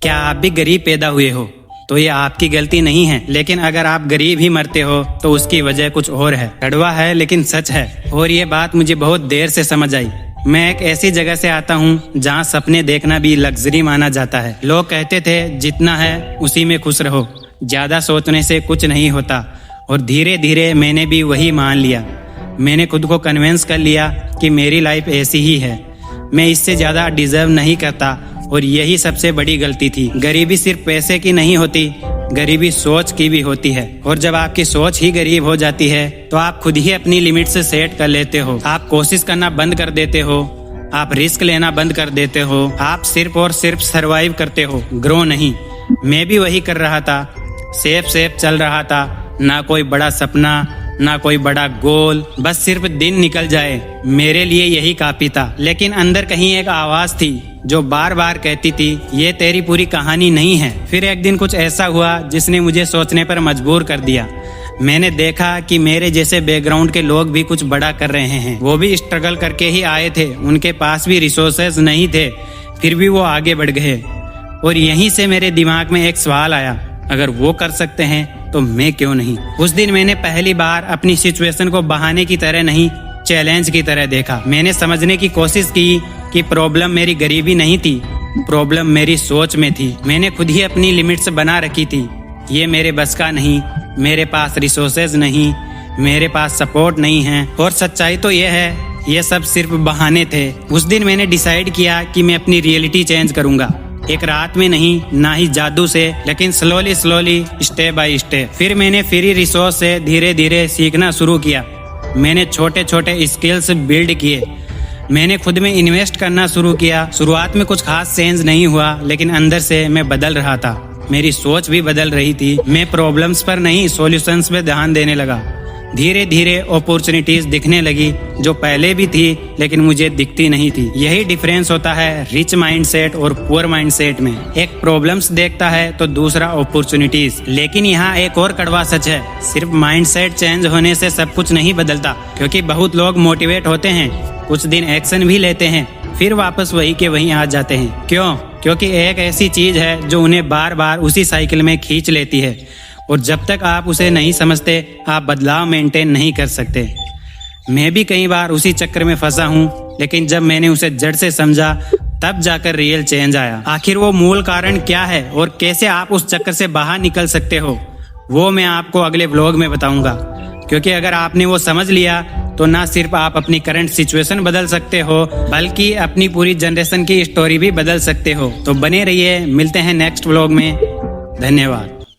क्या आप भी गरीब पैदा हुए हो तो ये आपकी गलती नहीं है, लेकिन अगर आप गरीब ही मरते हो तो उसकी वजह कुछ और है। कड़वा है लेकिन सच है, और ये बात मुझे बहुत देर से समझ आई। मैं एक ऐसी जगह से आता हूँ जहाँ सपने देखना भी लग्जरी माना जाता है। लोग कहते थे जितना है उसी में खुश रहो, ज्यादा सोचने से कुछ नहीं होता, और धीरे धीरे मैंने भी वही मान लिया। मैंने खुद को कन्विंस कर लिया कि मेरी लाइफ ऐसी ही है, मैं इससे ज्यादा डिजर्व नहीं करता, और यही सबसे बड़ी गलती थी। गरीबी सिर्फ पैसे की नहीं होती, गरीबी सोच की भी होती है, और जब आपकी सोच ही गरीब हो जाती है तो आप खुद ही अपनी लिमिट से सेट कर लेते हो। आप कोशिश करना बंद कर देते हो, आप रिस्क लेना बंद कर देते हो, आप सिर्फ और सिर्फ सरवाइव करते हो, ग्रो नहीं। मैं भी वही कर रहा था, सेफ चल रहा था, ना कोई बड़ा सपना ना कोई बड़ा गोल, बस सिर्फ दिन निकल जाए, मेरे लिए यही काफी था। लेकिन अंदर कहीं एक आवाज थी जो बार बार कहती थी ये तेरी पूरी कहानी नहीं है। फिर एक दिन कुछ ऐसा हुआ जिसने मुझे सोचने पर मजबूर कर दिया। मैंने देखा कि मेरे जैसे बैकग्राउंड के लोग भी कुछ बड़ा कर रहे हैं, वो भी स्ट्रगल करके ही आए थे, उनके पास भी रिसोर्सेज नहीं थे, फिर भी वो आगे बढ़ गए। और यहीं से मेरे दिमाग में एक सवाल आया, अगर वो कर सकते हैं तो मैं क्यों नहीं। उस दिन मैंने पहली बार अपनी सिचुएशन को बहाने की तरह नहीं, चैलेंज की तरह देखा। मैंने समझने की कोशिश की कि प्रॉब्लम मेरी गरीबी नहीं थी, प्रॉब्लम मेरी सोच में थी। मैंने खुद ही अपनी लिमिट्स बना रखी थी, ये मेरे बस का नहीं, मेरे पास रिसोर्सेज नहीं, मेरे पास सपोर्ट नहीं है। और सच्चाई तो ये है, ये सब सिर्फ बहाने थे। उस दिन मैंने डिसाइड किया कि मैं अपनी रियलिटी चेंज करूंगा, एक रात में नहीं, ना ही जादू से, लेकिन स्लोली स्टेप बाय स्टेप। फिर मैंने फ्री रिसोर्स से धीरे धीरे सीखना शुरू किया। मैंने छोटे छोटे स्किल्स बिल्ड किए, मैंने खुद में इन्वेस्ट करना शुरू किया। शुरुआत में कुछ खास चेंज नहीं हुआ, लेकिन अंदर से मैं बदल रहा था, मेरी सोच भी बदल रही थी। मैं प्रॉब्लम्स पर नहीं, सॉल्यूशंस पे ध्यान देने लगा। धीरे धीरे अपॉर्चुनिटीज दिखने लगी जो पहले भी थी लेकिन मुझे दिखती नहीं थी। यही डिफरेंस होता है रिच माइंडसेट और पुअर माइंडसेट में। एक प्रॉब्लम्स देखता है तो दूसरा अपॉर्चुनिटीज। लेकिन यहाँ एक और कड़वा सच है, सिर्फ माइंडसेट चेंज होने से सब कुछ नहीं बदलता, क्योंकि बहुत लोग मोटिवेट होते हैं, कुछ दिन एक्शन भी लेते हैं, फिर वापस वही के वहीं आ जाते हैं। क्यों? क्योंकि एक ऐसी चीज है जो उन्हें बार बार उसी साइकिल में खींच लेती है, और जब तक आप उसे नहीं समझते आप बदलाव मेंटेन नहीं कर सकते। मैं भी कई बार उसी चक्कर में फंसा हूँ, लेकिन जब मैंने उसे जड़ से समझा तब जाकर रियल चेंज आया। आखिर वो मूल कारण क्या है और कैसे आप उस चक्कर से बाहर निकल सकते हो, वो मैं आपको अगले व्लॉग में बताऊंगा। क्योंकि अगर आपने वो समझ लिया तो ना सिर्फ आप अपनी करंट सिचुएशन बदल सकते हो, बल्कि अपनी पूरी जनरेशन की स्टोरी भी बदल सकते हो। तो बने रहिए, मिलते हैं नेक्स्ट व्लॉग में। धन्यवाद।